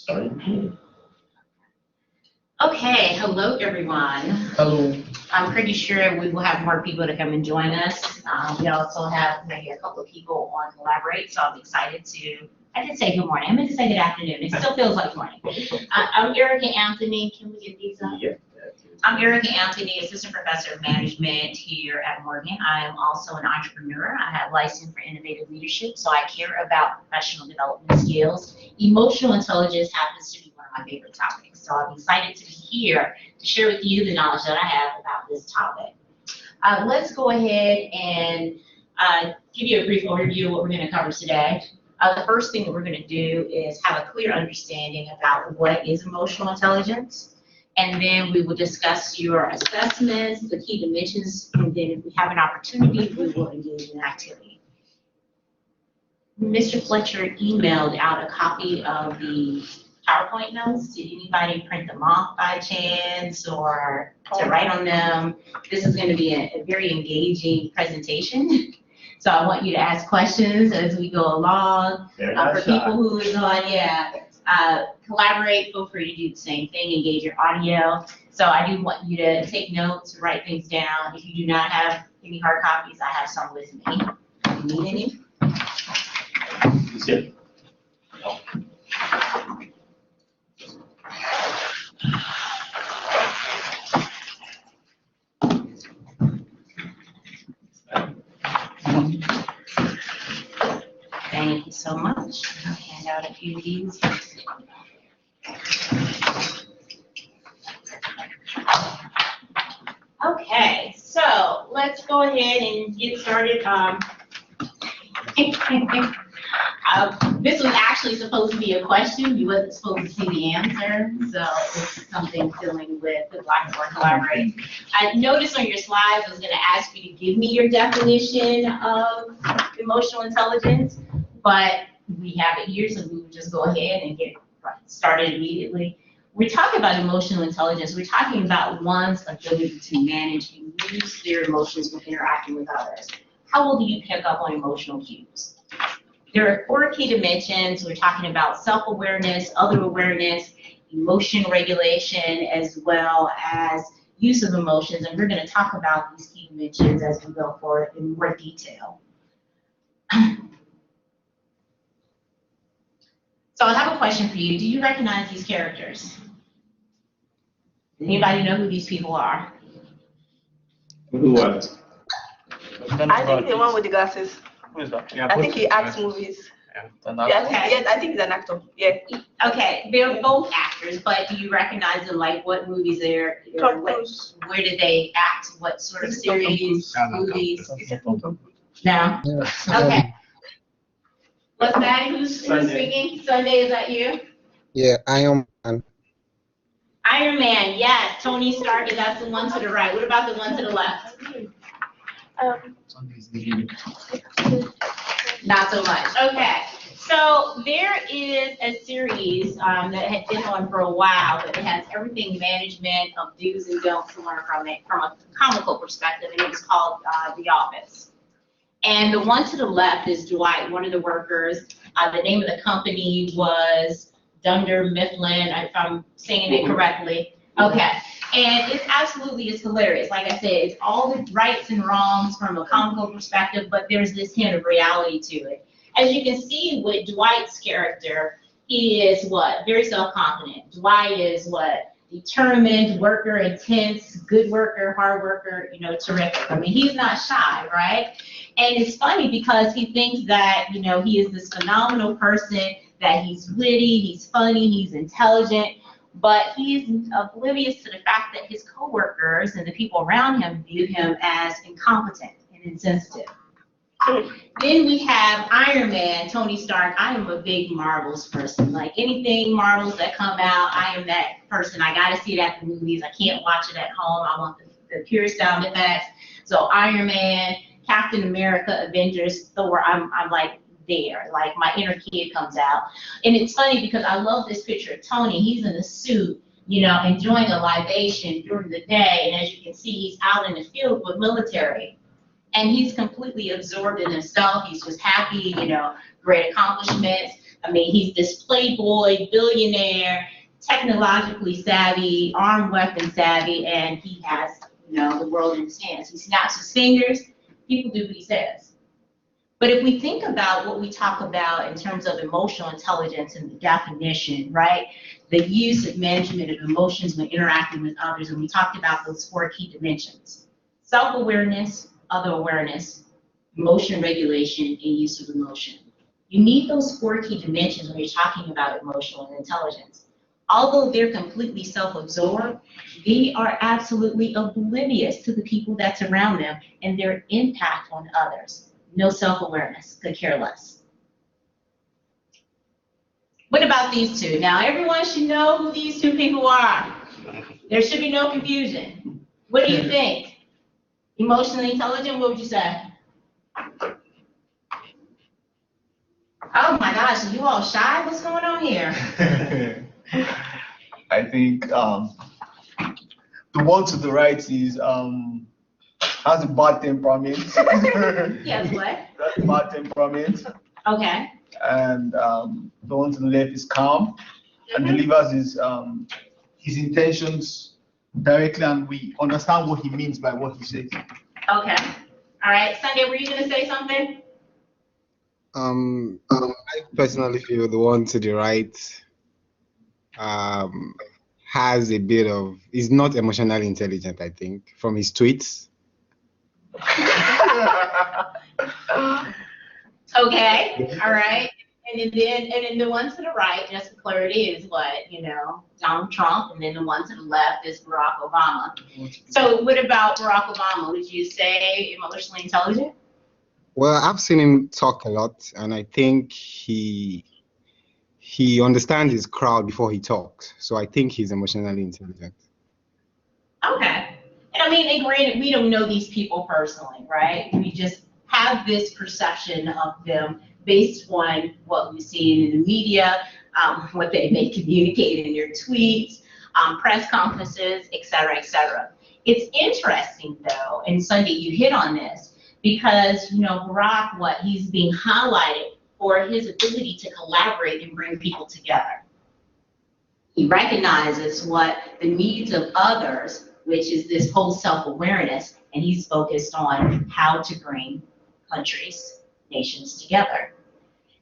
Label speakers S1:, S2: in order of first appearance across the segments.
S1: Starting.
S2: Okay, hello everyone.
S1: Hello.
S2: I'm pretty sure we will have more people to come and join us. We also have maybe a couple of people on Collaborate, so I'm excited to, I did say good morning, I meant to say good afternoon, it still feels like morning. I'm Erica Anthony, can we get these up?
S1: Yeah.
S2: I'm Erica Anthony, Assistant Professor of Management here at Morgan. I am also an entrepreneur. I have license for innovative leadership, so I care about professional development skills. Emotional intelligence happens to be one of my favorite topics, so I'm excited to be here to share with you the knowledge that I have about this topic. Let's go ahead and give you a brief overview of what we're going to cover today. The first thing that we're going to do is have a clear understanding about what is emotional intelligence. And then we will discuss your assessments, the key dimensions, and then if we have an opportunity, we will engage in activity. Mr. Fletcher emailed out a copy of the PowerPoint notes. Did anybody print them off by chance or to write on them? This is going to be a very engaging presentation. So I want you to ask questions as we go along. For people who is on, Collaborate, feel free to do the same thing, engage your audio. So I do want you to take notes, write things down. If you do not have any hard copies, I have some with me. Do you need any?
S1: Is it? No.
S2: Thank you so much. I'll hand out a few of these. Okay, so let's go ahead and get started. This was actually supposed to be a question. You wasn't supposed to see the answer, so it's something dealing with the Blackboard Collaborate. I noticed on your slides I was going to ask you to give me your definition of emotional intelligence, but we have it here, so we will just go ahead and get started immediately. We're talking about emotional intelligence. We're talking about one's ability to manage and use their emotions when interacting with others. How well do you pick up on emotional cues? There are 4 key dimensions. We're talking about self-awareness, other awareness, emotion regulation, as well as use of emotions. And we're going to talk about these key dimensions as we go forward in more detail. So I have a question for you. Do you recognize these characters? Anybody know who these people are?
S1: Who was?
S3: I think the one with the glasses.
S4: Who is that?
S3: I think he acts movies.
S2: Okay.
S3: I think he's an actor. Yeah.
S2: Okay, they're both actors, but do you recognize them? Like what movies they're
S3: Tom Cruise.
S2: where did they act? What sort of series, movies? No?
S5: Yeah.
S2: Okay. What's that? Who's speaking? Sunday, is that you?
S5: Yeah, Iron Man.
S2: Iron Man, yes. Tony Stark, that's the one to the right. What about the one to the left? Not so much. Okay. So there is a series that had been on for a while, but it has everything management of do's and don'ts to learn from it from a comical perspective, and it was called The Office. And the one to the left is Dwight, one of the workers. The name of the company was Dunder Mifflin, if I'm saying it correctly. Okay. And it absolutely is hilarious. Like I said, it's all the rights and wrongs from a comical perspective, but there's this hint of reality to it. As you can see with Dwight's character, he is what? Very self-confident. Dwight is what? Determined, worker, intense, good worker, hard worker, terrific. I mean, he's not shy, right? And it's funny because he thinks that, he is this phenomenal person, that he's witty, he's funny, he's intelligent, but he's oblivious to the fact that his coworkers and the people around him view him as incompetent and insensitive. Then we have Iron Man, Tony Stark. I am a big Marvels person. Like anything Marvels that come out, I am that person. I got to see it at the movies. I can't watch it at home. I want the pure sound effects. So Iron Man, Captain America, Avengers, Thor, I'm like there. Like my inner kid comes out. And it's funny because I love this picture of Tony. He's in a suit, enjoying a libation during the day. And as you can see, he's out in the field with military. And he's completely absorbed in himself. He's just happy, great accomplishments. I mean, he's this playboy, billionaire, technologically savvy, armed weapon savvy, and he has, the world in his hands. He snaps his fingers, people do what he says. But if we think about what we talk about in terms of emotional intelligence and the definition, right? The use of management of emotions when interacting with others, and we talked about those 4 key dimensions: self-awareness, other awareness, emotion regulation, and use of emotion. You need those 4 key dimensions when you're talking about emotional intelligence. Although they're completely self-absorbed, they are absolutely oblivious to the people that's around them and their impact on others. No self-awareness, could care less. What about these two? Now, everyone should know who these 2 people are. There should be no confusion. What do you think? Emotionally intelligent, what would you say? Oh my gosh, are you all shy? What's going on here?
S4: I think the one to the right is has a bad temperament.
S2: Yes, what?
S4: That's a bad temperament.
S2: Okay.
S4: And the one to the left is calm and delivers his intentions directly, and we understand what he means by what he says.
S2: Okay. All right. Sunday, were you going to say something?
S5: I personally feel the one to the right has a bit of, is not emotionally intelligent, I think, from his tweets.
S2: Okay. All right. And then the one to the right, just for clarity, is what, Donald Trump, and then the one to the left is Barack Obama. So what about Barack Obama? Would you say emotionally intelligent?
S5: Well, I've seen him talk a lot, and I think he understands his crowd before he talks. So I think he's emotionally intelligent.
S2: Okay. And I mean, and granted, we don't know these people personally, right? We just have this perception of them based on what we've seen in the media, what they may communicate in their tweets, press conferences, et cetera, et cetera. It's interesting, though, and Sunday, you hit on this, because, Barack, he's being highlighted for his ability to collaborate and bring people together. He recognizes what the needs of others, which is this whole self-awareness, and he's focused on how to bring countries, nations together.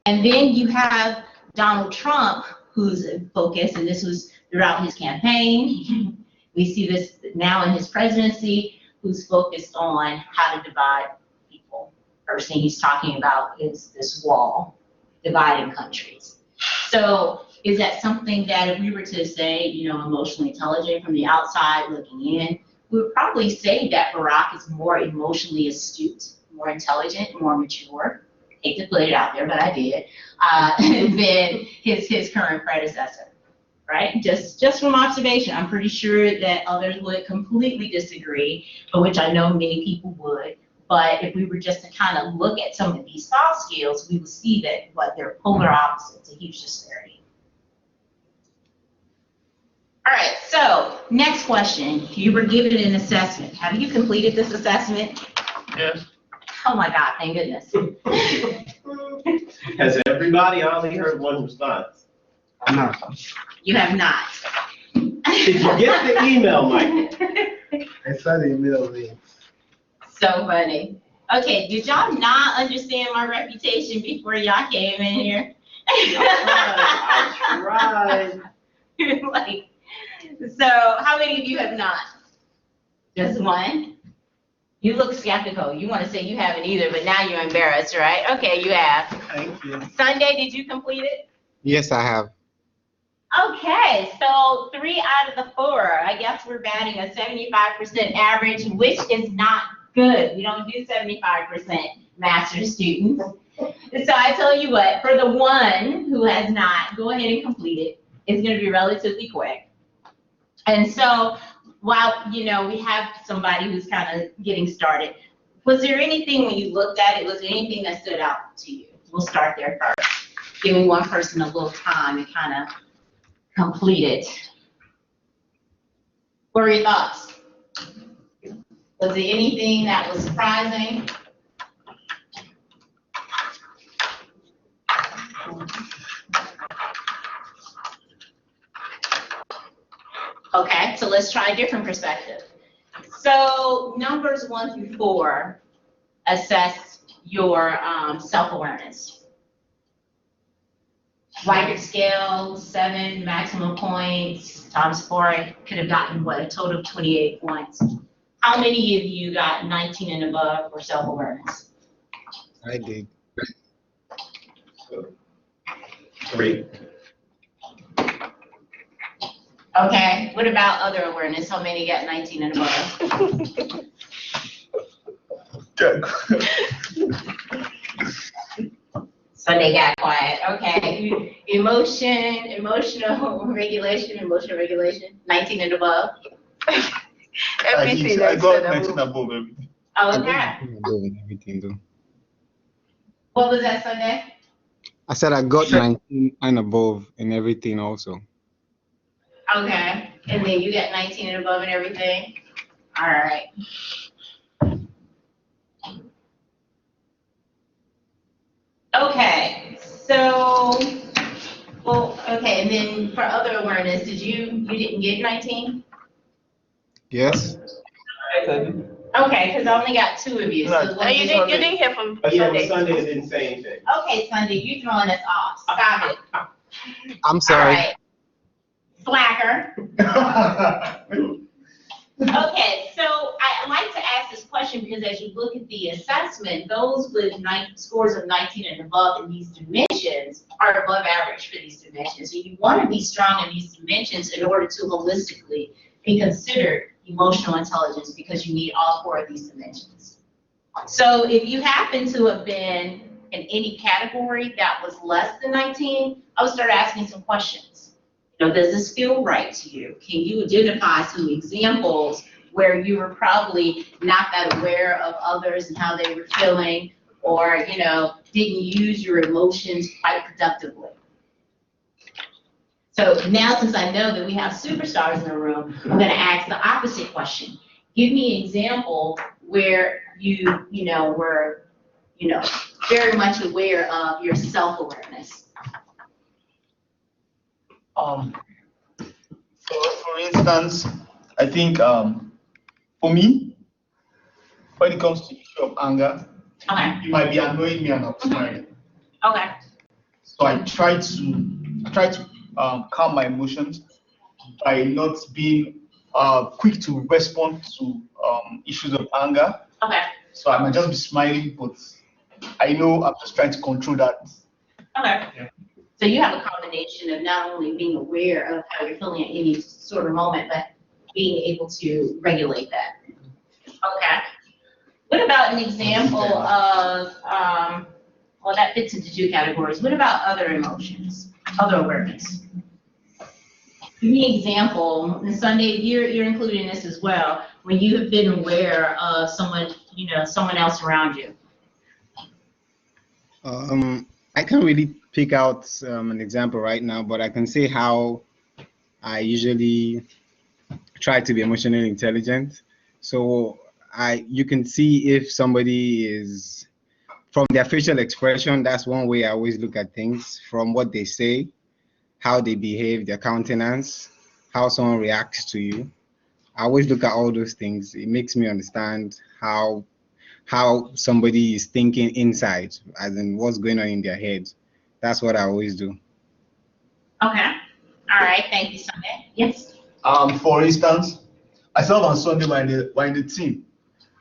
S2: And then you have Donald Trump, who's focused, and this was throughout his campaign. We see this now in his presidency, who's focused on how to divide people. First thing he's talking about is this wall dividing countries. So is that something that if we were to say, emotionally intelligent from the outside looking in, we would probably say that Barack is more emotionally astute, more intelligent, more mature. Hate to put it out there, but I did. Than his current predecessor, right? Just from observation, I'm pretty sure that others would completely disagree, but which I know many people would. But if we were just to kind of look at some of these soft skills, we would see that they're polar opposites, a huge disparity. All right, so next question. You were given an assessment. Have you completed this assessment?
S4: Yes.
S2: Oh my God, thank goodness.
S1: Has everybody? I only heard one response.
S5: No.
S2: You have not.
S1: Did you get the email, Mike?
S5: I saw the email link.
S2: So funny. Okay, did y'all not understand my reputation before y'all came in here?
S1: I tried.
S2: Like, so how many of you have not? Just one? You look skeptical. You want to say you haven't either, but now you're embarrassed, right? Okay, you have.
S4: Thank you.
S2: Sunday, did you complete it?
S5: Yes, I have.
S2: Okay, so 3 out of the 4. I guess we're batting a 75% average, which is not good. We don't do 75% master's students. So I tell you what, for the one who has not, go ahead and complete it. It's going to be relatively quick. And so while, we have somebody who's kind of getting started, was there anything when you looked at it, was there anything that stood out to you? We'll start there first, giving one person a little time to kind of complete it. What were your thoughts? Was there anything that was surprising? Okay, so let's try a different perspective. So numbers 1 through 4 assess your self-awareness. Likert scale, 7 maximum points times 4 could have gotten what, a total of 28 points. How many of you got 19 and above for self-awareness?
S5: I did.
S1: 3.
S2: Okay, what about other awareness? How many got 19 and above? Sunday got quiet. Okay, emotional regulation, 19 and above.
S3: Everything
S4: I got
S3: said
S4: 19 above everything.
S5: I
S2: Okay,
S5: got 19 above in everything though.
S2: what was that, Sunday?
S5: I said I got 19 and above in everything also.
S2: Okay, and then you got 19 and above and everything? All right. Okay, so, well, okay, and then for other awareness, you didn't get 19?
S5: Yes?
S2: Okay, because I only got 2 of you, so.
S3: No, you didn't hear from
S1: Oh, yeah,
S3: Sunday.
S1: but Sunday didn't say anything.
S2: Okay, Sunday, you throwing us off. Stop it.
S5: I'm
S2: All
S5: sorry.
S2: right. Slacker. Okay, so I like to ask this question because as you look at the assessment, those with scores of 19 and above in these dimensions are above average for these dimensions. So you want to be strong in these dimensions in order to holistically be considered emotional intelligence because you need all 4 of these dimensions. So if you happen to have been in any category that was less than 19, I would start asking some questions. You know, does this feel right to you? Can you identify some examples where you were probably not that aware of others and how they were feeling, or, you know, didn't use your emotions quite productively? So now, since I know that we have superstars in the room, I'm going to ask the opposite question. Give me an example where you were, very much aware of your self-awareness.
S4: For instance, I think for me, when it comes to the issue of anger,
S2: Okay.
S4: it might be annoying me and I'm smiling.
S2: Okay.
S4: So I try to calm my emotions by not being quick to respond to issues of anger.
S2: Okay.
S4: So I might just be smiling, but I know I'm just trying to control that.
S2: Okay. Yeah. So you have a combination of not only being aware of how you're feeling at any sort of moment, but being able to regulate that. Okay. What about an example of, well, that fits into 2 categories. What about other emotions, other awareness? Give me an example, and Sunday, you're included in this as well, when you have been aware of someone, someone else around you.
S5: I can't really pick out an example right now, but I can say how I usually try to be emotionally intelligent. So you can see if somebody is, from their facial expression, that's one way I always look at things. From what they say, how they behave, their countenance, how someone reacts to you. I always look at all those things. It makes me understand how somebody is thinking inside, as in what's going on in their head. That's what I always do.
S2: Okay. All right. Thank you, Sunday. Yes.
S4: For instance, I saw on Sunday we're in the team,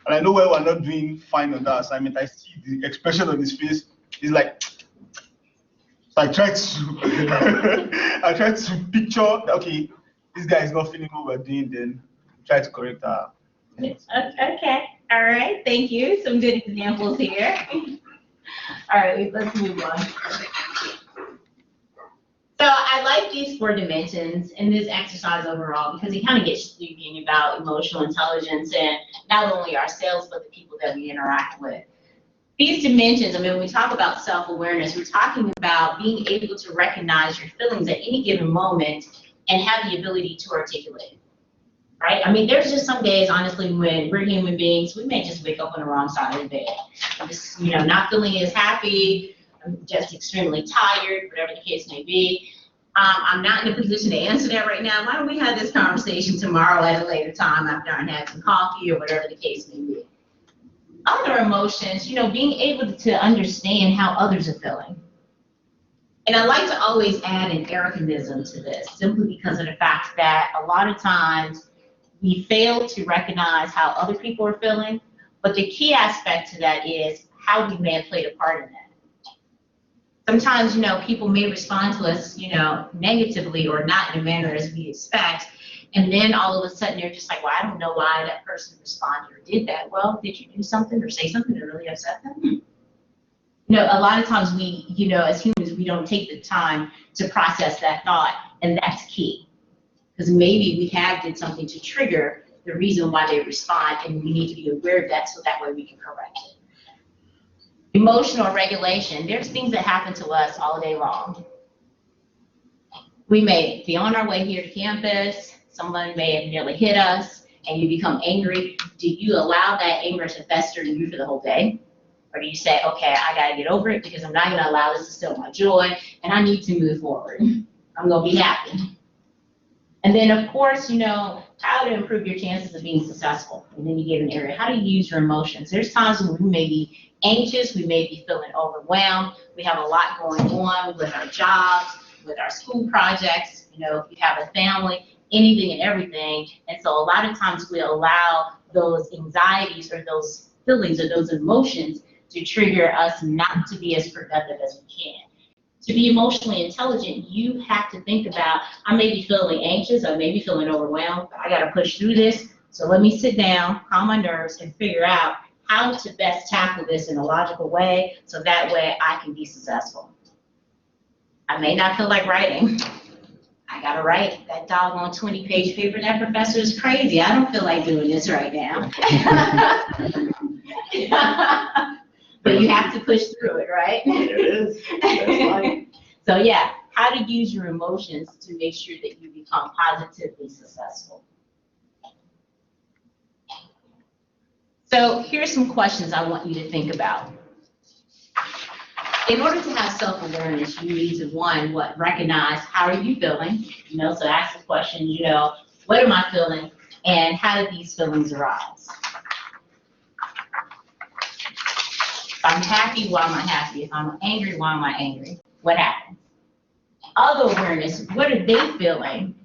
S4: and I know when we're not doing fine on that assignment, I see the expression on his face. He's like, so I try to picture, okay, this guy is not feeling what we're doing, then try to correct that.
S2: Okay. All right. Thank you. Some good examples here. All right. Let's move on. So I like these 4 dimensions in this exercise overall because it kind of gets thinking about emotional intelligence and not only ourselves, but the people that we interact with. These dimensions, I mean, when we talk about self-awareness, we're talking about being able to recognize your feelings at any given moment and have the ability to articulate, right? I mean, there's just some days, honestly, when we're human beings, we may just wake up on the wrong side of the bed. I'm just, not feeling as happy, I'm just extremely tired, whatever the case may be. I'm not in a position to answer that right now. Why don't we have this conversation tomorrow at a later time after I had some coffee or whatever the case may be. Other emotions, being able to understand how others are feeling. And I like to always add an Ericanism to this, simply because of the fact that a lot of times we fail to recognize how other people are feeling, but the key aspect to that is how we may have played a part in that. Sometimes, people may respond to us, negatively or not in a manner as we expect, and then all of a sudden they're just like, well, I don't know why that person responded or did that. Well, did you do something or say something that really upset them? A lot of times we, as humans, we don't take the time to process that thought, and that's key. Because maybe we did something to trigger the reason why they respond, and we need to be aware of that so that way we can correct it. Emotional regulation. There's things that happen to us all day long. We may be on our way here to campus, someone may have nearly hit us, and you become angry. Do you allow that anger to fester in you for the whole day? Or do you say, okay, I gotta get over it because I'm not gonna allow this to steal my joy, and I need to move forward. I'm gonna be happy. And then, of course, how to improve your chances of being successful in any given area. How to use your emotions. There's times when we may be anxious, we may be feeling overwhelmed. We have a lot going on with our jobs, with our school projects, if you have a family, anything and everything. And so a lot of times we allow those anxieties or those feelings or those emotions to trigger us not to be as productive as we can. To be emotionally intelligent, you have to think about, I may be feeling anxious, I may be feeling overwhelmed, I gotta push through this, so let me sit down, calm my nerves, and figure out how to best tackle this in a logical way, so that way I can be successful. I may not feel like writing. I gotta write that doggone 20-page paper. That professor is crazy. I don't feel like doing this right now. But you have to push through it, right?
S1: It is. That's life.
S2: So yeah, how to use your emotions to make sure that you become positively successful. So here's some questions I want you to think about. In order to have self-awareness, you need to, one, recognize how are you feeling? So ask the question, what am I feeling, and how did these feelings arise? If I'm happy, why am I happy? If I'm angry, why am I angry? What happened? Other awareness, what are they feeling?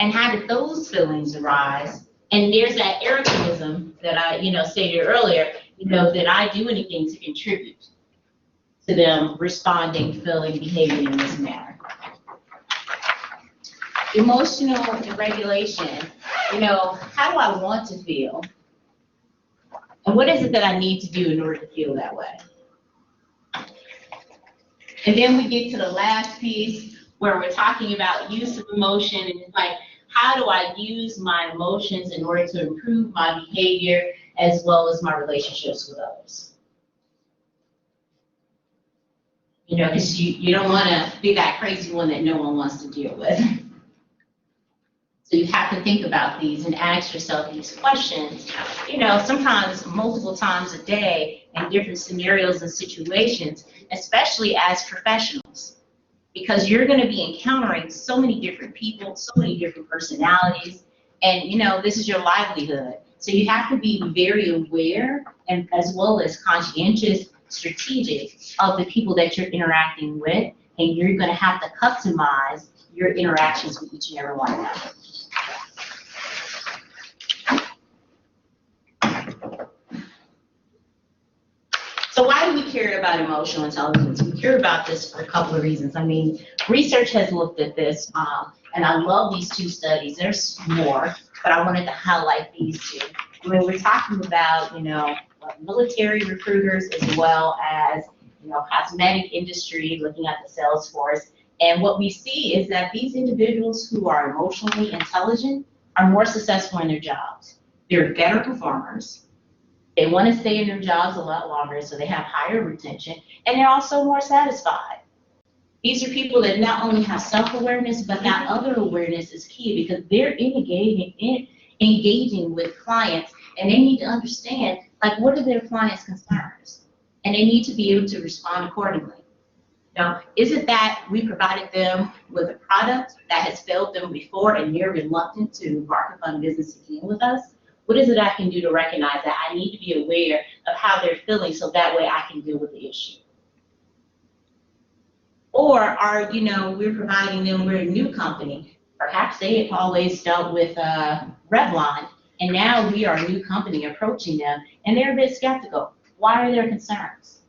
S2: And how did those feelings arise? And there's that Ericanism that I, stated earlier, that I do anything to contribute to them responding, feeling, behaving in this manner. Emotional regulation, how do I want to feel? And what is it that I need to do in order to feel that way? And then we get to the last piece where we're talking about use of emotion, and it's like, how do I use my emotions in order to improve my behavior as well as my relationships with others? Because you don't want to be that crazy one that no one wants to deal with. So you have to think about these and ask yourself these questions, sometimes multiple times a day in different scenarios and situations, especially as professionals, because you're going to be encountering so many different people, so many different personalities, and this is your livelihood. So you have to be very aware and as well as conscientious, strategic of the people that you're interacting with, and you're going to have to customize your interactions with each and every one of them. So why do we care about emotional intelligence? We care about this for a couple of reasons. I mean, research has looked at this, and I love these two studies. There's more, but I wanted to highlight these two. I mean, we're talking about, military recruiters as well as, cosmetic industry, looking at the sales force. And what we see is that these individuals who are emotionally intelligent are more successful in their jobs. They're better performers. They want to stay in their jobs a lot longer, so they have higher retention, and they're also more satisfied. These are people that not only have self-awareness, but that other awareness is key because they're engaging with clients, and they need to understand, what are their clients' concerns? And they need to be able to respond accordingly. Now, isn't that we provided them with a product that has failed them before and they're reluctant to embark upon business again with us? What is it I can do to recognize that? I need to be aware of how they're feeling so that way I can deal with the issue. Or are, we're providing them, we're a new company. Perhaps they have always dealt with Revlon, and now we are a new company approaching them, and they're a bit skeptical. Why are there concerns?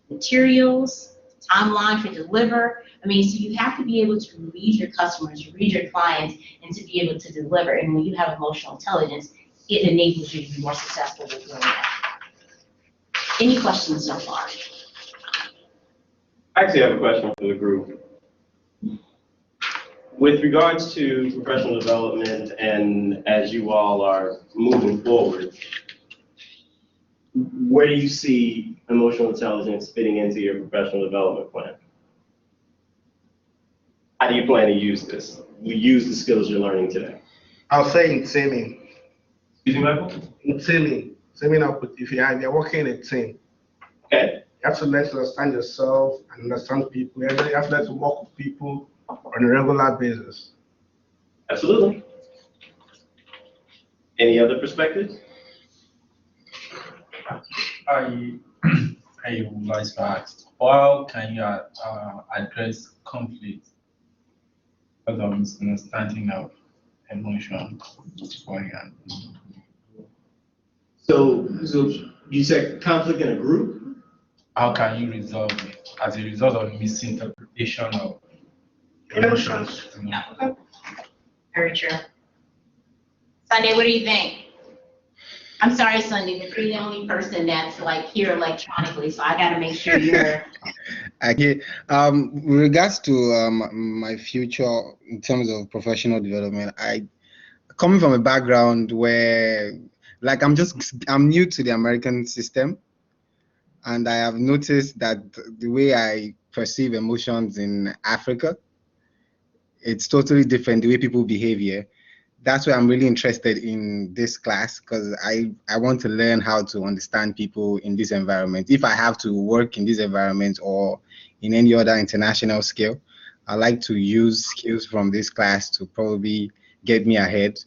S2: Materials, timeline to deliver. So you have to be able to read your customers, read your clients, and to be able to deliver. And when you have emotional intelligence, it enables you to be more successful with doing that. Any questions so far?
S6: I actually have a question for the group. With regards to professional development and as you all are moving forward, where do you see emotional intelligence fitting into your professional development plan? How do you plan to use this? You use the skills you're learning today.
S7: I'll say in teaming.
S6: Excuse me, Michael?
S7: In teaming up with, if you're working in a team,
S6: Okay.
S7: you have to learn to understand yourself and understand people. You have to learn to work with people on a regular basis.
S6: Absolutely. Any other perspectives?
S8: I would like to ask, how can you address conflict because of misunderstanding of emotion beforehand?
S6: So you said conflict in a group?
S8: How can you resolve it as a result of misinterpretation of
S7: Emotions.
S2: Okay. Very true. Sunday, what do you think? I'm sorry, Sunday, but you're the only person that's here electronically, so I gotta make sure you're.
S5: Okay. With regards to my future in terms of professional development, I coming from a background where, I'm new to the American system, and I have noticed that the way I perceive emotions in Africa, it's totally different the way people behave here. That's why I'm really interested in this class, because I want to learn how to understand people in this environment. If I have to work in this environment or in any other international scale, I like to use skills from this class to probably get me ahead.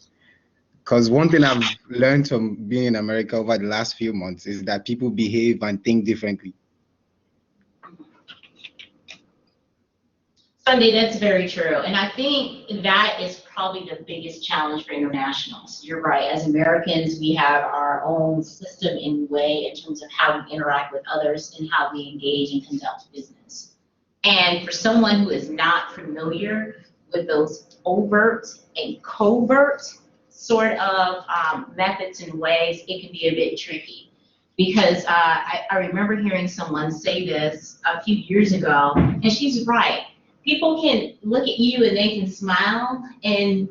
S5: Because one thing I've learned from being in America over the last few months is that people behave and think differently.
S2: Sunday, that's very true. And I think that is probably the biggest challenge for internationals. You're right. As Americans, we have our own system and way in terms of how we interact with others and how we engage and conduct business. And for someone who is not familiar with those overt and covert sort of methods and ways, it can be a bit tricky. Because I remember hearing someone say this a few years ago, and she's right. People can look at you and they can smile,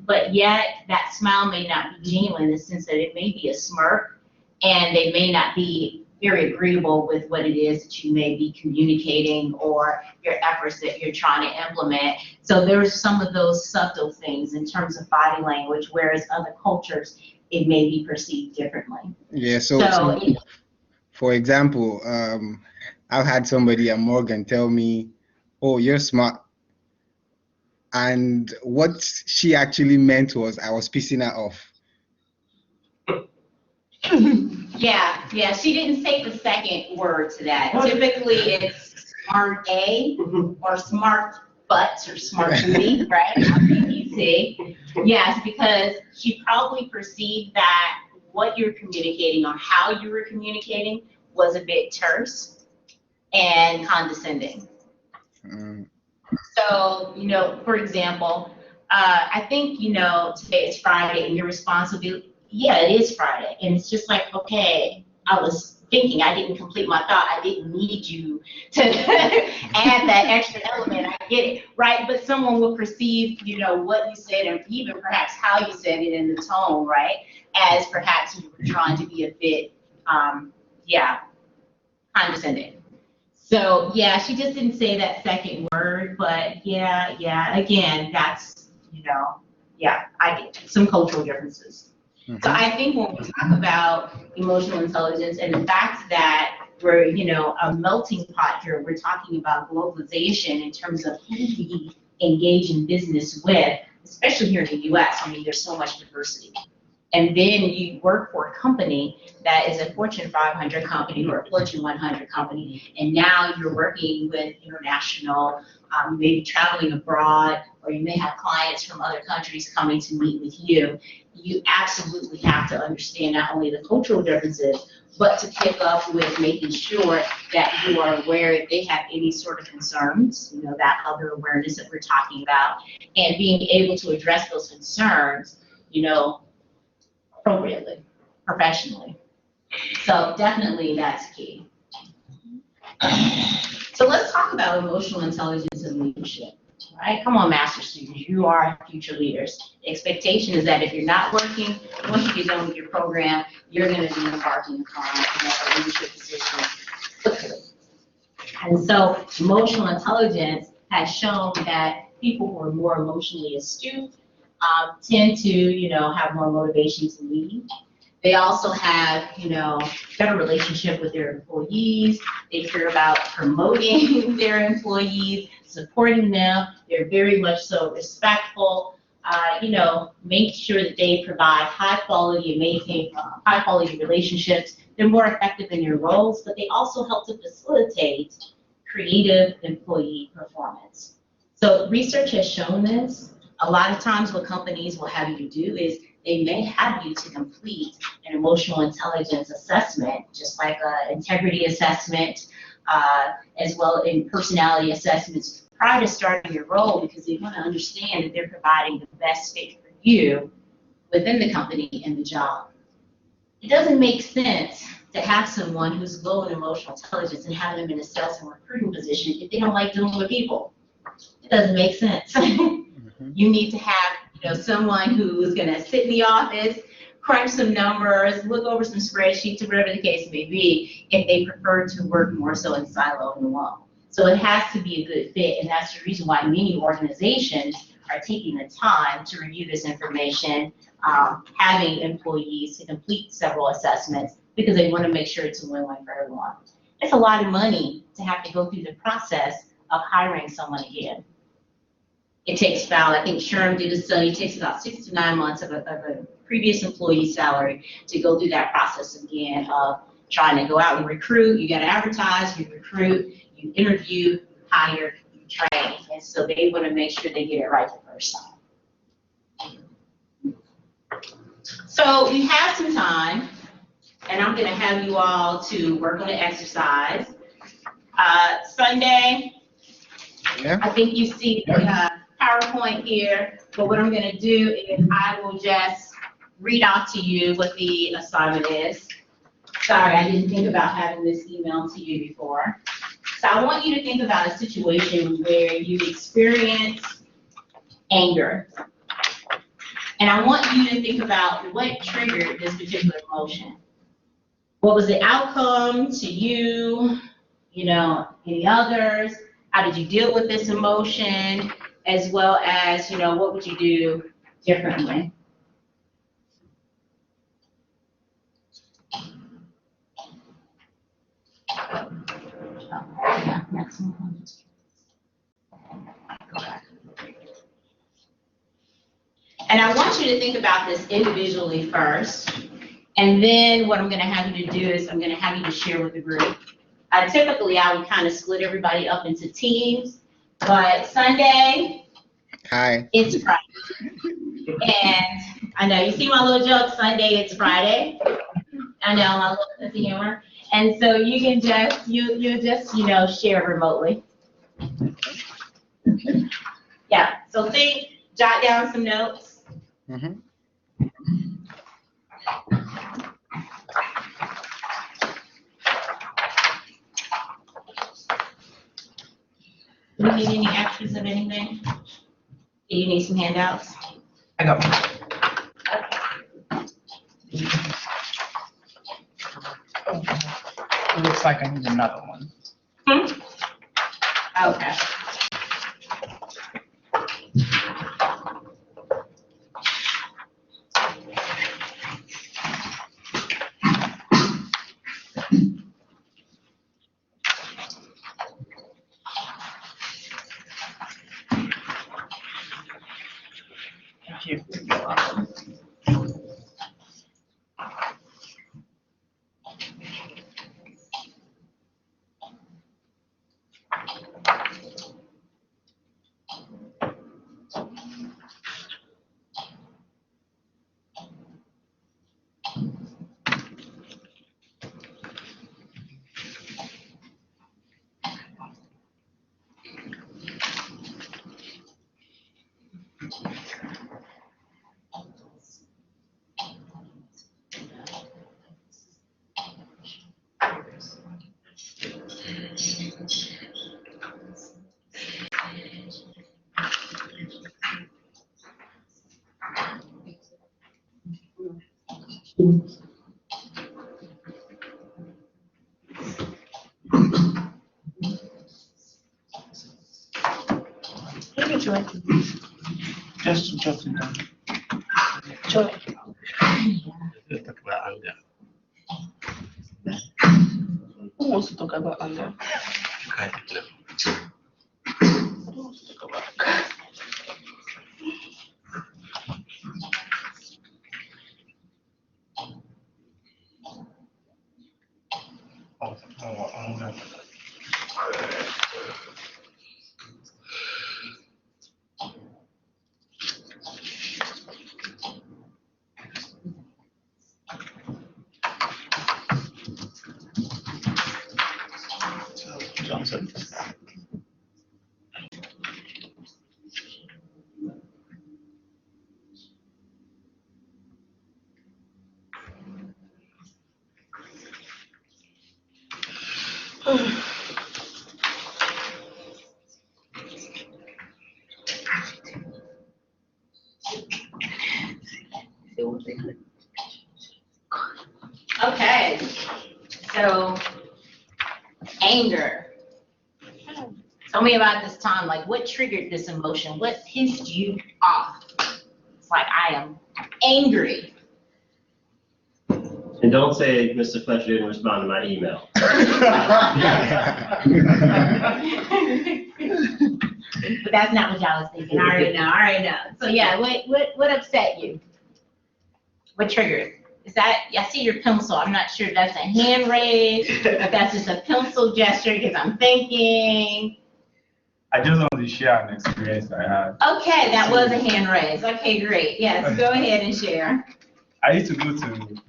S2: but yet that smile may not be genuine in the sense that it may be a smirk, and they may not be very agreeable with what it is that you may be communicating or your efforts that you're trying to implement. So there's some of those subtle things in terms of body language, whereas other cultures, it may be perceived differently.
S5: Yeah, so for example, I've had somebody at Morgan tell me, "Oh, you're smart." And what she actually meant was I was pissing her off.
S2: Yeah, she didn't say the second word to that. Typically, it's smart A or smart butts or smart booty, right? PPC. Yes, because she probably perceived that what you're communicating or how you were communicating was a bit terse and condescending. So, for example, I think, today is Friday and your responsibility, yeah, it is Friday. And it's just like, okay, I was thinking, I didn't complete my thought. I didn't need you to add that extra element. I get it, right? But someone will perceive, what you said and even perhaps how you said it in the tone, right? As perhaps you were trying to be a bit, condescending. So, yeah, she just didn't say that second word, but yeah, again, that's, I get some cultural differences. Mm-hmm. So I think when we talk about emotional intelligence and the fact that we're, a melting pot here. We're talking about globalization in terms of who we engage in business with, especially here in the US. I mean, there's so much diversity. And then you work for a company that is a Fortune 500 company or a Fortune 100 company, and now you're working with international, maybe traveling abroad, or you may have clients from other countries coming to meet with you. You absolutely have to understand not only the cultural differences, but to pick up with making sure that you are aware if they have any sort of concerns, that other awareness that we're talking about, and being able to address those concerns, appropriately, professionally. So definitely that's key. So let's talk about emotional intelligence and leadership. Right? Come on, master students, you are future leaders. The expectation is that if you're not working, once you get done with your program, you're going to be embarking upon a leadership position quickly. And so emotional intelligence has shown that people who are more emotionally astute tend to, have more motivation to lead. They also have, better relationship with their employees. They care about promoting their employees, supporting them. They're very much so respectful. Make sure that they provide high quality and maintain high quality relationships. They're more effective in their roles, but they also help to facilitate creative employee performance. So research has shown this. A lot of times what companies will have you do is they may have you to complete an emotional intelligence assessment, just like an integrity assessment, as well in personality assessments prior to starting your role, because they want to understand that they're providing the best fit for you within the company and the job. It doesn't make sense to have someone who's low in emotional intelligence and have them in a sales and recruiting position if they don't like dealing with people. It doesn't make sense. You need to have, someone who's going to sit in the office, crunch some numbers, look over some spreadsheets, or whatever the case may be, if they prefer to work more so in silo and alone. So it has to be a good fit, and that's the reason why many organizations are taking the time to review this information, having employees to complete several assessments, because they want to make sure it's a win-win for everyone. It's a lot of money to have to go through the process of hiring someone again. It takes about, I think Sherm did a study, it takes about 6 to 9 months of a previous employee's salary to go through that process again of trying to go out and recruit. You got to advertise, you recruit, you interview, you hire, you train. And so they want to make sure they get it right the first time. So you have some time, and I'm going to have you all to work on the exercise. Sunday,
S5: Yeah.
S2: I think you see the PowerPoint here, but what I'm going to do is I will just read out to you what the assignment is. Sorry, I didn't think about having this email to you before. So I want you to think about a situation where you experience anger. And I want you to think about what triggered this particular emotion. What was the outcome to you, any others? How did you deal with this emotion? As well as, what would you do differently? And I want you to think about this individually first. And then what I'm going to have you to do is I'm going to have you to share with the group. Typically, I would kind of split everybody up into teams. But Sunday,
S5: Hi.
S2: it's Friday. And I know, you see my little joke, Sunday, it's Friday. I know, my little sense of humor. And so you can just, you just, share remotely. Yeah, so think, jot down some notes.
S5: Mm-hmm.
S2: Do you need any extras of anything? Do you need some handouts?
S8: I got one. It looks like I need another one.
S2: Okay.
S1: you.
S3: Maybe Joy.
S4: Just to jot it down.
S3: Joy.
S7: Let's talk about anger.
S3: Who wants to talk about anger?
S7: I don't know.
S3: Who wants to talk about anger?
S7: Anger. Johnson.
S2: Okay, so anger. Tell me about this time, like what triggered this emotion? What pissed you off? It's like, I am angry.
S6: And don't say Mr. Fletcher didn't respond to my email.
S2: But that's not what y'all was thinking. I already know. So yeah, what upset you? What triggered? Is that, I see your pencil. I'm not sure if that's a hand raise, if that's just a pencil gesture because I'm thinking.
S8: I just want to share an experience I had.
S2: Okay, that was a hand raise. Okay, great. Yes, go ahead and share.
S8: I used to go to the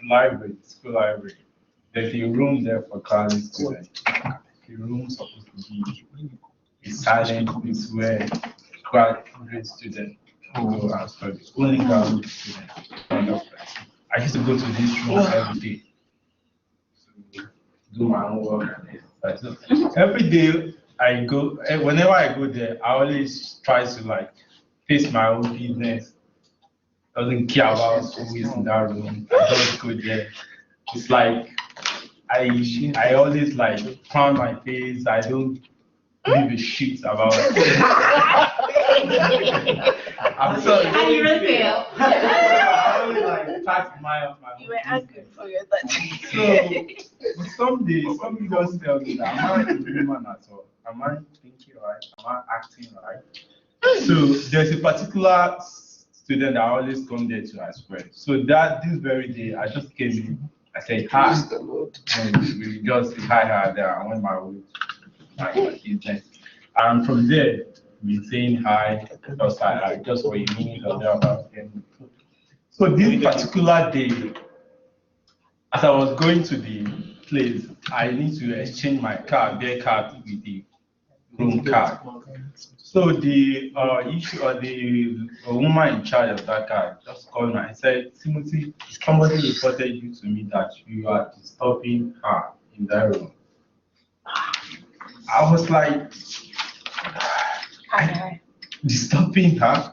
S8: library, school library. There's a room there for college students. The room supposed to be a silent place where graduate students go and study. Only graduate students. I used to go to this room every day to do my own work and exercise. So every day I go, whenever I go there, I always try to like face my own business. Doesn't care about who is in that room. I just go there. It's like I always like crown my face. I don't give a shit about it. I'm sorry.
S2: How do you really feel?
S8: I always like try to mind off my own
S3: You were angry for your daddy.
S8: So but some just tell me that am I a human at all? Am I thinking right? Am I acting right? So there's a particular student that always come there to ask friends. So this very day I just came in, I said hi. And we just say hi there. I went my way, my business. And from there, we saying hi, just hi, just for a minute or thereabout. So this particular day, as I was going to the place, I need to exchange my card, their card with the room card. So the issue or the woman in charge of that card just called me and said, Timothy, somebody reported you to me that you are disturbing her in that room. I was like, disturbing her?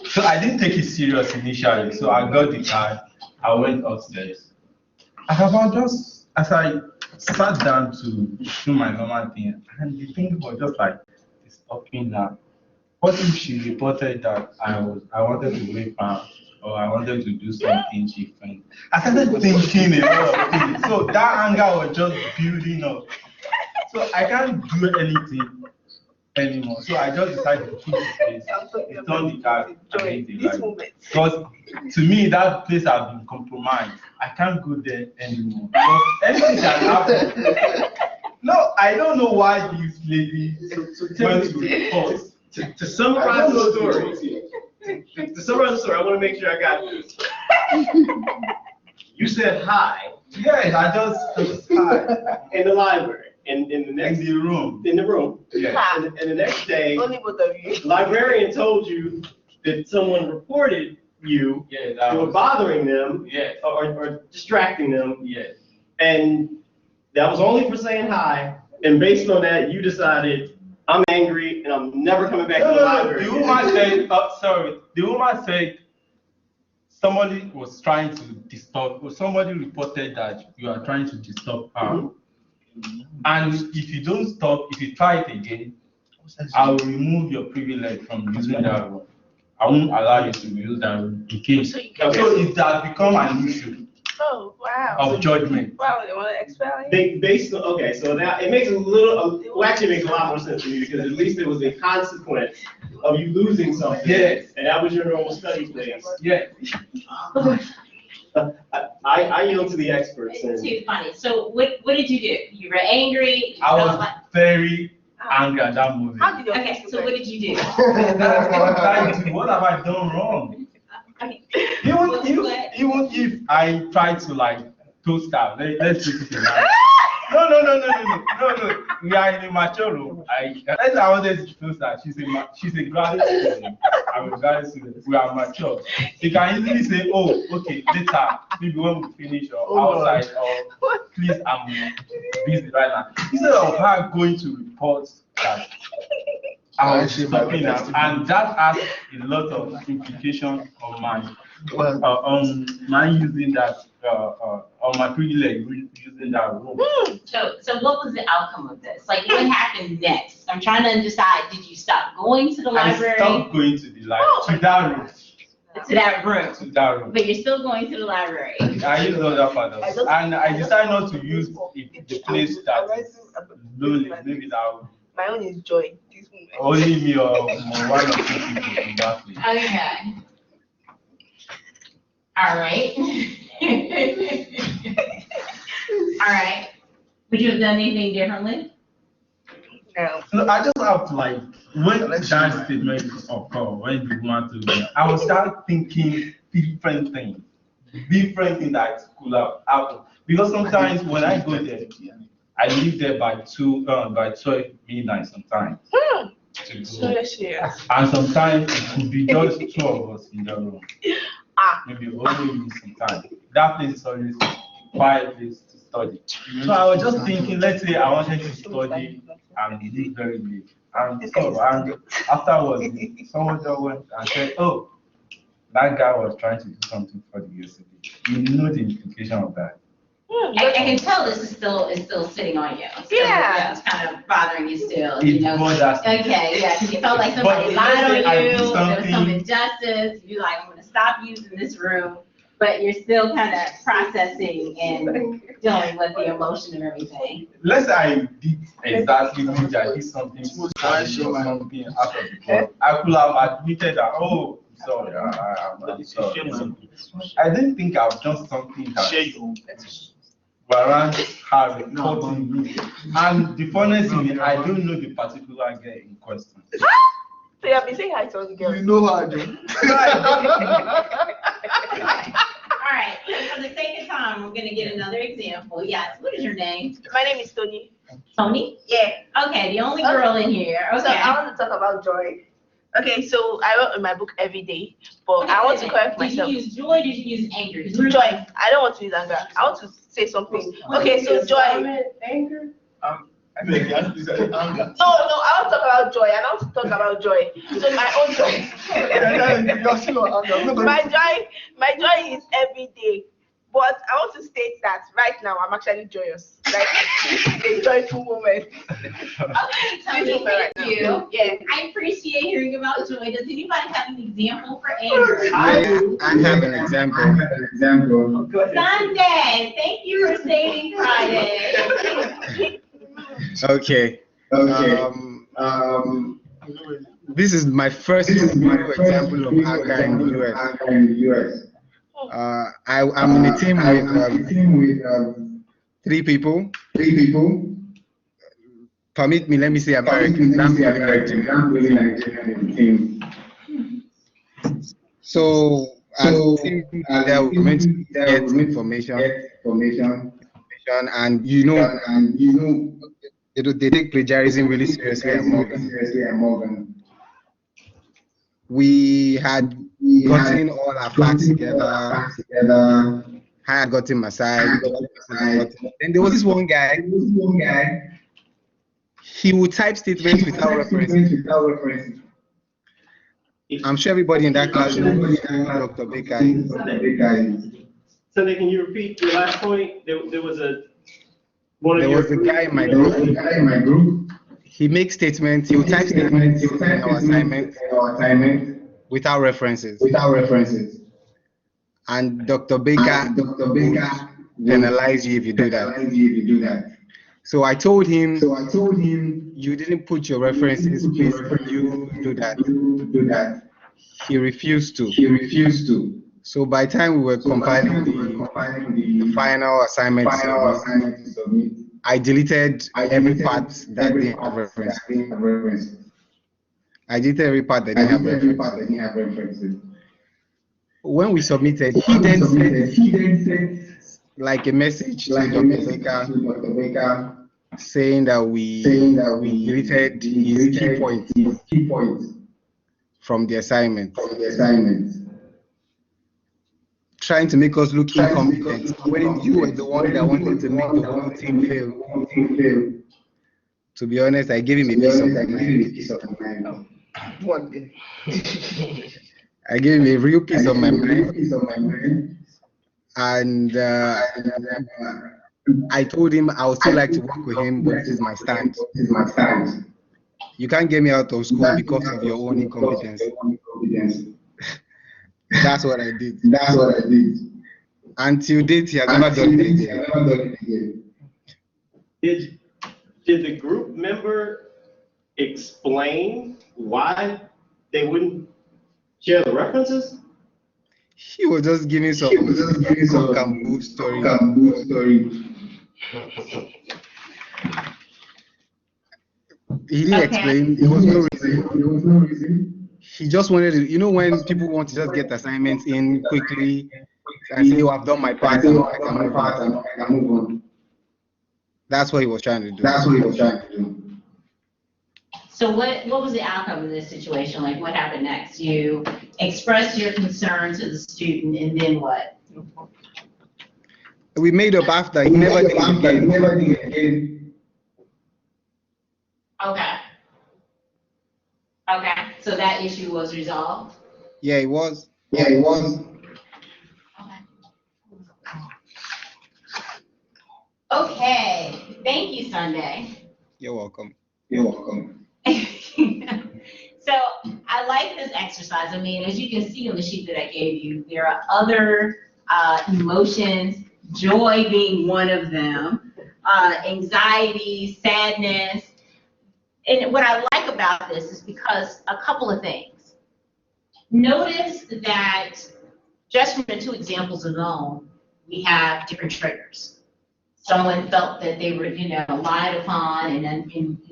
S8: So I didn't take it serious initially. So I got the card, I went upstairs. As I sat down to do my normal thing, and the thing was just like disturbing her. What if she reported that I wanted to rape her or I wanted to do something different? I started thinking a lot of things. So that anger was just building up. So I can't do anything. anymore. So I just decided to put the place, return the car, and leave the
S3: This
S8: ride.
S3: moment.
S8: Because to me, that place has been compromised. I can't go there anymore. Because anything can happen. No, I don't know why this lady went to report.
S6: To summarize the story, I want to make sure I got this. You said hi
S8: Yes, I just hi
S6: in the library, in the
S8: in
S6: next
S8: the room.
S6: in the room,
S8: Yeah.
S6: and the next day,
S3: Only both of you.
S6: the librarian told you that someone reported you.
S8: Yeah,
S6: You were bothering them
S8: Yes.
S6: or distracting them,
S8: Yes.
S6: and that was only for saying hi. And based on that, you decided I'm angry and I'm never coming back to the
S8: No.
S6: library.
S8: The woman said, sorry. The woman said somebody was trying to disturb, or somebody reported that you are trying to disturb her. And if you don't stop, if you try it again, I will remove your privilege from using that room. I won't allow you to use that room in case.
S3: So
S8: So
S3: you can
S8: it has become an issue
S3: Oh, wow.
S8: of judgment.
S3: Wow, they want to explain?
S6: Based on, okay, so now it makes a little, well, actually it makes a lot more sense to me because at least there was a consequence of you losing something.
S8: Yes.
S6: And that was your normal study place.
S8: Yeah.
S6: I yield to the experts.
S2: It's
S6: And
S2: too funny. So what did you do? You were angry? You
S8: I
S2: felt
S8: was
S2: like-
S8: very angry at that moment.
S3: How did your
S2: Okay, so what did you do?
S8: What have I done wrong?
S2: Okay.
S8: Even if I try to like toast her, let's take it around. No. We are in a mature room. I wanted to toast her. She's a graduate student. I'm a graduate student. We are mature. You can easily say, oh, okay, later, maybe when we finish or outside, or please, I'm busy right now. Instead of her going to report that I was stopping her, and that has a lot of implications on my using that, on my privilege using that room.
S2: So what was the outcome of this? Like, what happened next? I'm trying to decide, did you stop going to the
S8: I
S2: library?
S8: stopped going to the library, to that room,
S2: To that room?
S8: to that room.
S2: But you're still going to the library?
S8: I use other fathers, and I decided not to use the place that is lonely, maybe that would
S3: My own is joy. This moment.
S8: only me or one or two people in that place.
S2: Okay. All right. All right. Would you have done anything differently?
S3: No.
S8: No, I just have to like, when that statement occurred, when the woman told me, I will start thinking different things that could have happened. Because sometimes when I go there, I leave there by 12 midnight sometimes. To
S3: So
S8: go.
S3: you're serious.
S8: And sometimes it could be just two of us in the room. Maybe only me sometimes. That place is always a quiet place to study. So I was just thinking, let's say I wanted to study and leave very late. And afterwards, someone just went and said, oh, that guy was trying to do something for the yesterday. You know the implication of that.
S2: I can tell this is still sitting on you.
S3: Yeah.
S2: It's kind of bothering you still,
S8: It
S2: you know?
S8: bothers me.
S2: Okay, yeah, because you felt like somebody
S8: But
S2: lied on
S8: let's say I
S2: you,
S8: do
S2: there was some
S8: something-
S2: injustice, you're like, I'm gonna stop using this room, but you're still kind of processing and dealing with the emotion and everything.
S8: Let's say I did exactly maybe I did something out of the box. I could have admitted that, oh, sorry, I'm sorry. I didn't think I've done something that warrants her reporting me. And the funniest thing, I don't know the particular girl in question.
S3: So you have been saying hi to all the girls.
S4: You know how I do.
S2: All right, so for the sake of time, we're gonna get another example. Yes, what is your name?
S3: My name is Tony.
S2: Tony?
S3: Yeah.
S2: Okay, the only girl in here,
S3: So
S2: okay.
S3: I want to talk about joy. Okay, so I wrote in my book every day, but I want to correct myself.
S2: Did you use joy, or did you use anger? 'Cause we were-
S3: Joy. I don't want to use anger. I want to say something. Okay, so joy.
S1: Anger?
S4: I think that is anger.
S3: No, I want to talk about joy. I want to talk about joy. So my own joy.
S4: You're still on anger. I'm not gonna-
S3: My joy is every day. But I want to state that right now I'm actually joyous. Like a joyful moment.
S2: Okay, Tony, thank you.
S3: Yeah.
S2: I appreciate hearing about joy. Does anybody have an example for anger?
S5: I have an example.
S2: Sunday, thank you for saving Friday.
S5: Okay. This is my first example of anger in the US. I'm in a team with 3 people. Permit me, let me say Americans. I'm the only Nigerian in the team. So, there we're meant to get information, and they take plagiarism really seriously at Morgan. We had gotten all our facts together. I had gotten my side. Then there was this one guy. He would type statements without references. I'm sure everybody in that class knows who Dr. Baker is.
S6: Sunday, can you repeat your last point? There was a
S5: guy in my group. He makes statements. He will type statements in our assignment without references. And Dr. Baker would penalize you if you do that. So I told him, you didn't put your references, please you do that. He refused to. So by the time we were compiling the final assignment to submit, I deleted every part that didn't have references. When we submitted, he then sent like a message to Dr. Baker saying that we deleted his key points from the assignment, trying to make us look incompetent when you were the one that wanted to make the whole team fail. To be honest, I gave him a piece of mind. I gave him a real piece of my mind. And I told him I would still like to work with him, but this is my stand. You can't get me out of school because of your own incompetence. That's what I did. Until date, he has never done it again.
S6: Did the group member explain why they wouldn't share the references?
S5: He was just giving some cock-and-bull story. He didn't explain. There was no reason. He just wanted to, when people want to just get assignments in quickly and say, I've done my part, I can move on. That's what he was trying to do.
S2: So what was the outcome of this situation? Like, what happened next? You expressed your concern to the student, and then what?
S5: We made up after. He never did it again.
S2: Okay. So that issue was resolved?
S5: Yeah, it was.
S2: Okay. Okay. Thank you, Sunday.
S5: You're welcome.
S2: So I like this exercise. I mean, as you can see on the sheet that I gave you, there are other emotions, joy being one of them, anxiety, sadness. And what I like about this is because a couple of things. Notice that just from the 2 examples alone, we have different triggers. Someone felt that they were, lied upon and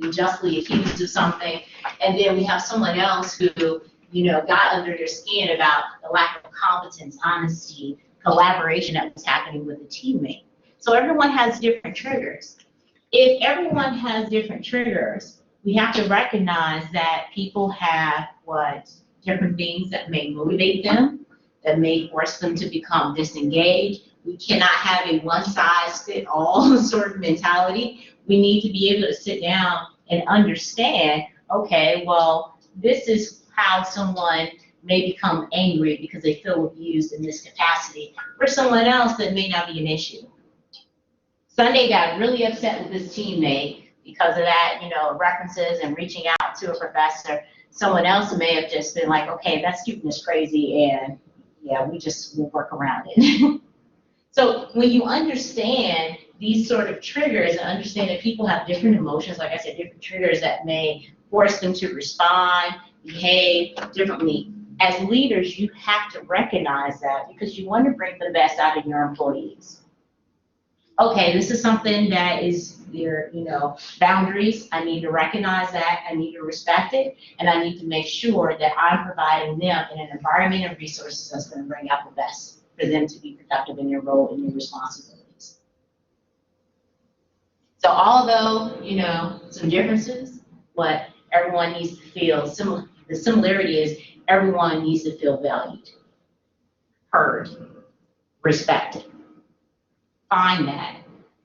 S2: unjustly accused of something. And then we have someone else who, got under their skin about the lack of competence, honesty, collaboration that was happening with a teammate. So everyone has different triggers. If everyone has different triggers, we have to recognize that people have different things that may motivate them, that may force them to become disengaged. We cannot have a one-size-fits-all sort of mentality. We need to be able to sit down and understand, okay, well, this is how someone may become angry because they feel abused in this capacity. For someone else, that may not be an issue. Sunday got really upset with his teammate because of that, references and reaching out to a professor. Someone else may have just been like, okay, that student is crazy, and yeah, we'll work around it. So when you understand these sort of triggers and understand that people have different emotions, like I said, different triggers that may force them to respond, behave differently. As leaders, you have to recognize that because you want to bring the best out of your employees. Okay, this is something that is your, boundaries. I need to recognize that. I need to respect it. And I need to make sure that I'm providing them in an environment and resources that's going to bring out the best for them to be productive in their role and their responsibilities. So although, some differences, but everyone needs to feel similar. The similarity is everyone needs to feel valued, heard, respected. Find that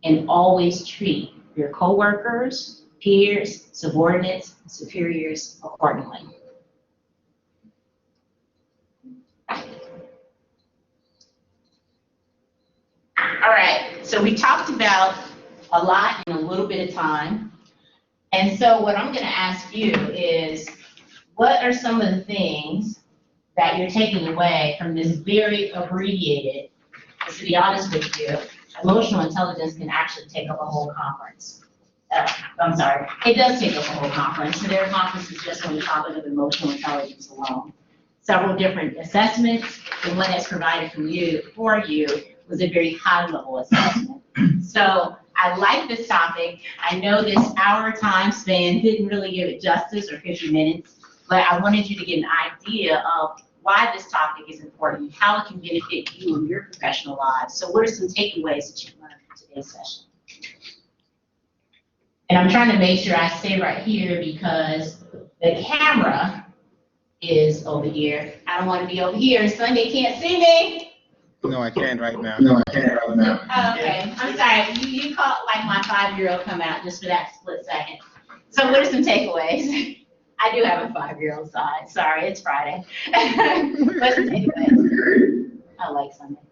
S2: and always treat your coworkers, peers, subordinates, superiors accordingly. All right, so we talked about a lot in a little bit of time. And so what I'm going to ask you is, what are some of the things that you're taking away from this very abbreviated, to be honest with you, emotional intelligence can actually take up a whole conference. I'm sorry, it does take up a whole conference. So their conference is just on the topic of emotional intelligence alone. Several different assessments, and what that's provided for you was a very high-level assessment. So I like this topic. I know this hour time span didn't really give it justice, or 50 minutes, but I wanted you to get an idea of why this topic is important, how it can benefit you in your professional lives. So what are some takeaways that you learned from today's session? And I'm trying to make sure I stay right here because the camera is over here. I don't want to be over here and Sunday can't see me.
S5: No, I can't right now.
S2: Oh, okay, I'm sorry. You caught like my 5-year-old come out just for that split second. So what are some takeaways? I do have a 5-year-old side. Sorry, it's Friday. What's some takeaways? I like Sunday.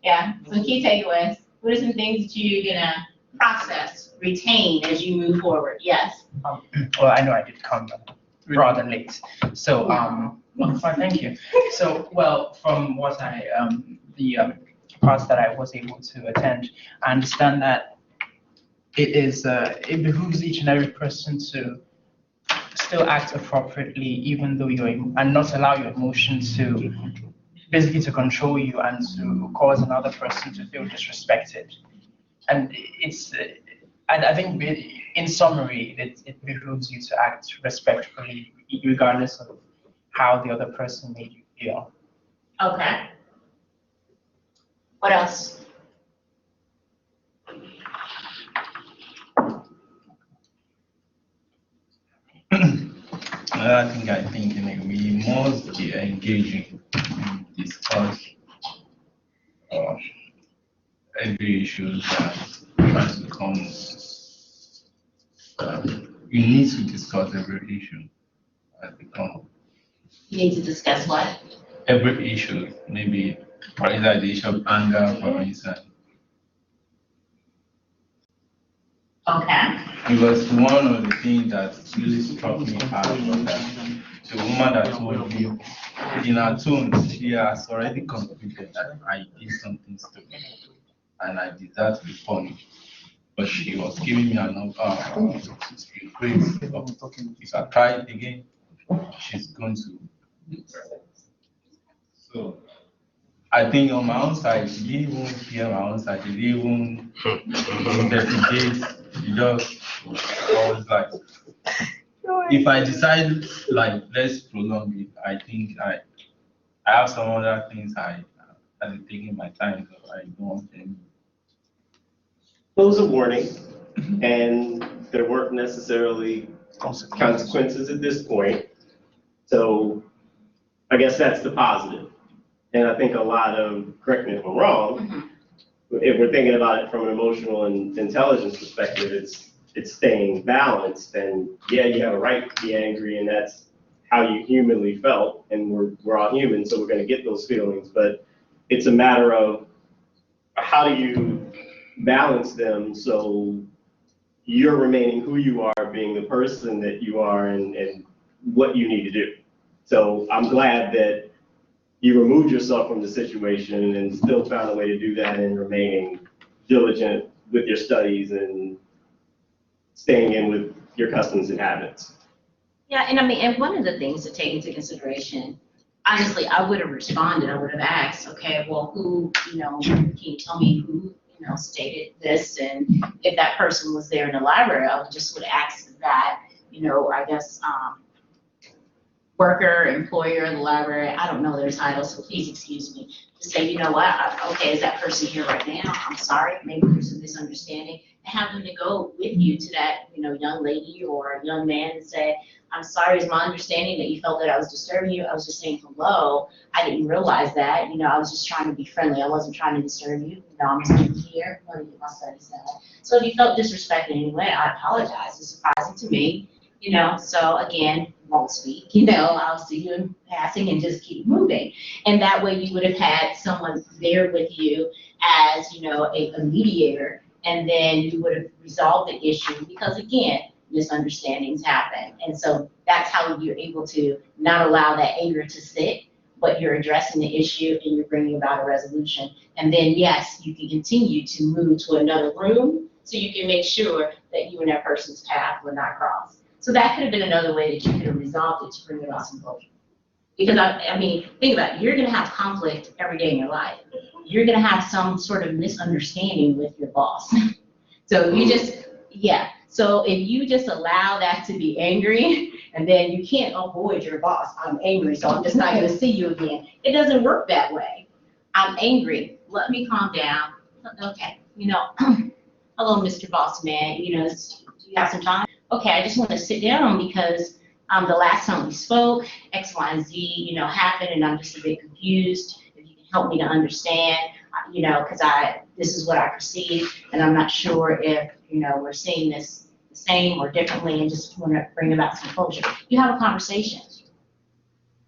S2: Yeah, some key takeaways. What are some things that you're gonna process, retain as you move forward? Yes.
S9: Well, I know I did come rather late. So, well, fine, thank you. So, well, from what the parts that I was able to attend, I understand that it behooves each and every person to still act appropriately, even though and not allow your emotions to basically to control you and to cause another person to feel disrespected. And I think in summary, it behooves you to act respectfully, regardless of how the other person made you feel.
S2: Okay. What else?
S8: I think we must be engaging in discuss every issue that tries to come. We need to discuss every issue that become.
S2: You need to discuss what?
S8: Every issue, maybe for instance the issue of anger, for instance.
S2: Okay.
S8: Because one of the things that really struck me hard was that the woman that told me in her tone, she has already concluded that I did something stupid and I deserve to be punished. But she was giving me an grace. If I try it again, she's going to. So I think on my own side, she didn't even hear my own side. She didn't even investigate. She just always like, if I decide like let's prolong it, I think I have some other things I've been taking my time, so I don't want any.
S6: Those are warnings, and there weren't necessarily consequences at this point. So I guess that's the positive. And I think a lot of, correct me if I'm wrong, if we're thinking about it from an emotional and intelligence perspective, it's staying balanced. And yeah, you have a right to be angry, and that's how you humanly felt. And we're all human, so we're going to get those feelings. But it's a matter of how do you balance them so you're remaining who you are, being the person that you are, and what you need to do. So I'm glad that you removed yourself from the situation and still found a way to do that and remaining diligent with your studies and staying in with your customs and habits.
S2: Yeah, and I mean, and one of the things to take into consideration, honestly, I would have responded, I would have asked, okay, well, who, can you tell me who, stated this? And if that person was there in the library, I would just would ask that, I guess, worker, employer in the library, I don't know their title, so please excuse me, to say, you know what, okay, is that person here right now? I'm sorry, maybe there's a misunderstanding. And have them to go with you to that, young lady or young man and say, I'm sorry, it's my understanding that you felt that I was disturbing you. I was just saying hello. I didn't realize that. I was just trying to be friendly. I wasn't trying to disturb you. I'm just here. Let me get my studies done. So if you felt disrespected in any way, I apologize. It's surprising to me. So again, won't speak, I'll see you in passing and just keep moving. And that way you would have had someone there with you as, a mediator, and then you would have resolved the issue because again, misunderstandings happen. And so that's how you're able to not allow that anger to sit, but you're addressing the issue and you're bringing about a resolution. And then yes, you can continue to move to another room so you can make sure that you and that person's path will not cross. So that could have been another way that you could have resolved it to bring about some closure. Because I mean, think about it, you're gonna have conflict every day in your life. You're gonna have some sort of misunderstanding with your boss. So you just, yeah. So if you just allow that to be angry, and then you can't avoid your boss, I'm angry, so I'm just not gonna see you again. It doesn't work that way. I'm angry, let me calm down. Okay, hello, Mr. Boss Man, do you have some time? Okay, I just want to sit down because the last time we spoke, X, Y, and Z, happened, and I'm just a bit confused. If you can help me to understand, because this is what I perceive, and I'm not sure if, we're seeing this the same or differently, and just want to bring about some closure. You have a conversation.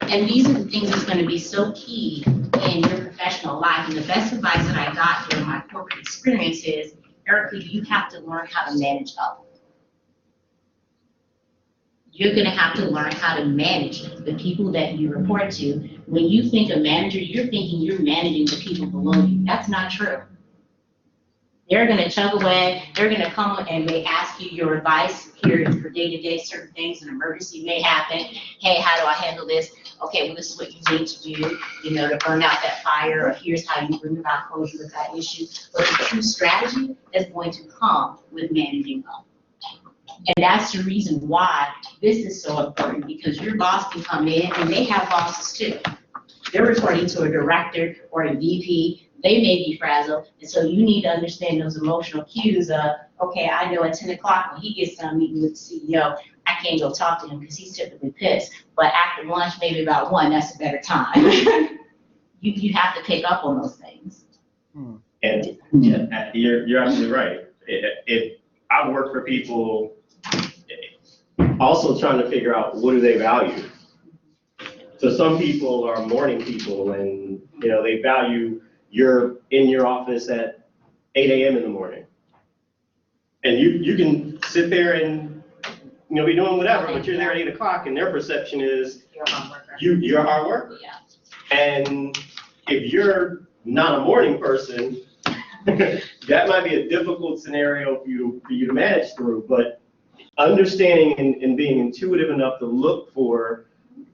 S2: And these are the things that's going to be so key in your professional life. And the best advice that I got during my corporate experience is, Erica, you have to learn how to manage up. You're going to have to learn how to manage the people that you report to. When you think of manager, you're thinking you're managing the people below you. That's not true. They're going to chug away. They're going to come and they ask you your advice here for day-to-day certain things. An emergency may happen. Hey, how do I handle this? Okay, well, this is what you need to do, to burn out that fire, or here's how you bring about closure with that issue. But the true strategy is going to come with managing up. And that's the reason why this is so important, because your boss can come in, and they have bosses too. They're reporting to a director or a VP. They may be frazzled, and so you need to understand those emotional cues of, okay, I know at 10 o'clock when he gets done meeting with the CEO, I can't go talk to him because he's typically pissed. But after lunch, maybe about 1, that's a better time. you have to pick up on those things.
S6: And yeah, you're absolutely right. If I work for people also trying to figure out what do they value. So some people are morning people, and they value you're in your office at 8 a.m. in the morning. And you can sit there and be doing whatever, but you're there at 8 o'clock, and their perception is you're a hard worker.
S2: Yeah.
S6: And if you're not a morning person, that might be a difficult scenario for you to manage through. But understanding and being intuitive enough to look for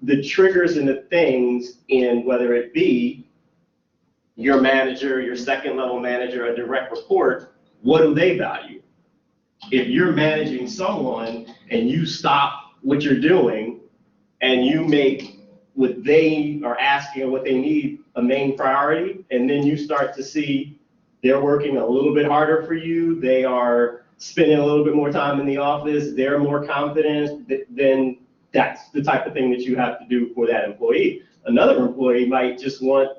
S6: the triggers and the things in whether it be your manager, your second level manager, a direct report, what do they value? If you're managing someone and you stop what you're doing and you make what they are asking or what they need a main priority, and then you start to see they're working a little bit harder for you, they are spending a little bit more time in the office, they're more confident, then that's the type of thing that you have to do for that employee. Another employee might just want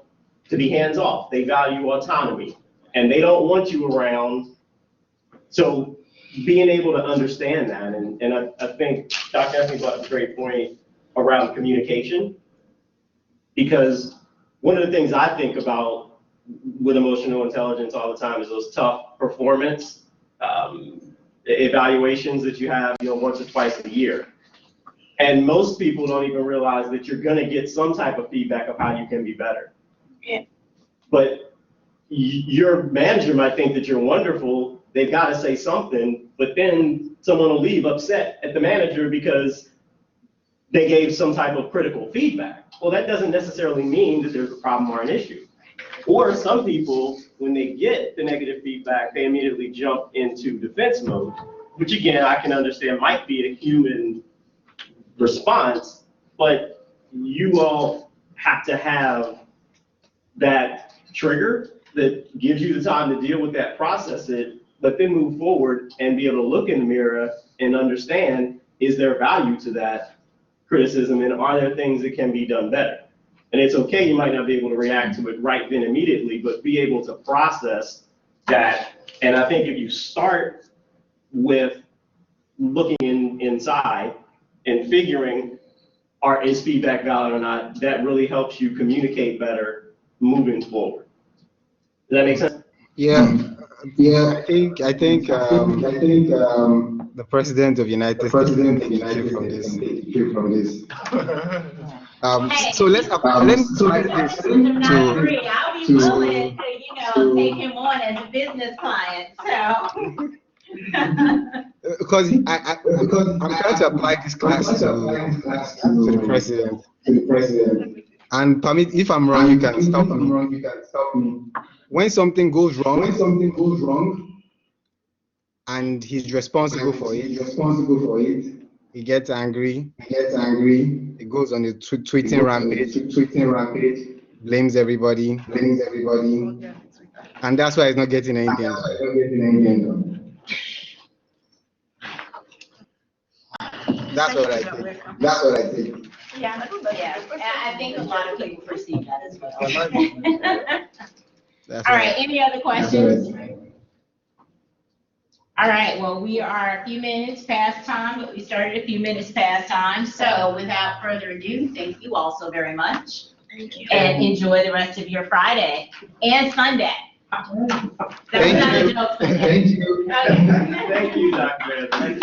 S6: to be hands off. They value autonomy and they don't want you around. So being able to understand that, and I think Dr. Anthony brought up a great point around communication, because one of the things I think about with emotional intelligence all the time is those tough performance evaluations that you have, once or twice a year. And most people don't even realize that you're gonna get some type of feedback of how you can be better.
S3: Yeah.
S6: But your manager might think that you're wonderful, they've gotta say something, but then someone will leave upset at the manager because they gave some type of critical feedback. Well, that doesn't necessarily mean that there's a problem or an issue. Or some people, when they get the negative feedback, they immediately jump into defense mode, which again, I can understand might be a human response, but you all have to have that trigger that gives you the time to deal with that, process it, but then move forward and be able to look in the mirror and understand, is there value to that criticism and are there things that can be done better? And it's okay, you might not be able to react to it right then immediately, but be able to process that. And I think if you start with looking inside and figuring, is feedback valid or not, that really helps you communicate better moving forward. Does that make sense?
S5: Yeah, I think the president of United States can take a cue from this. So let's apply this
S2: Not
S5: to
S2: agree. I'll be willing to, take him on as a business client, so.
S5: because I'm trying to apply this class to the president. And permit, if I'm wrong, you can stop me. When something goes wrong, and he's responsible for it, he gets angry. He goes on a tweeting rampage, blames everybody, and that's why he's not getting anything done. That's what I think.
S2: Yeah, I think a lot of people perceive that as well.
S5: That's
S2: All
S5: what
S2: right, any other questions? All right, well, we are a few minutes past time, but we started a few minutes past time. So without further ado, thank you all so very much.
S3: Thank you.
S2: And enjoy the rest of your Friday and Sunday. That was not a joke.
S5: Thank you.
S2: Okay.
S6: Thank you, Dr. Anthony.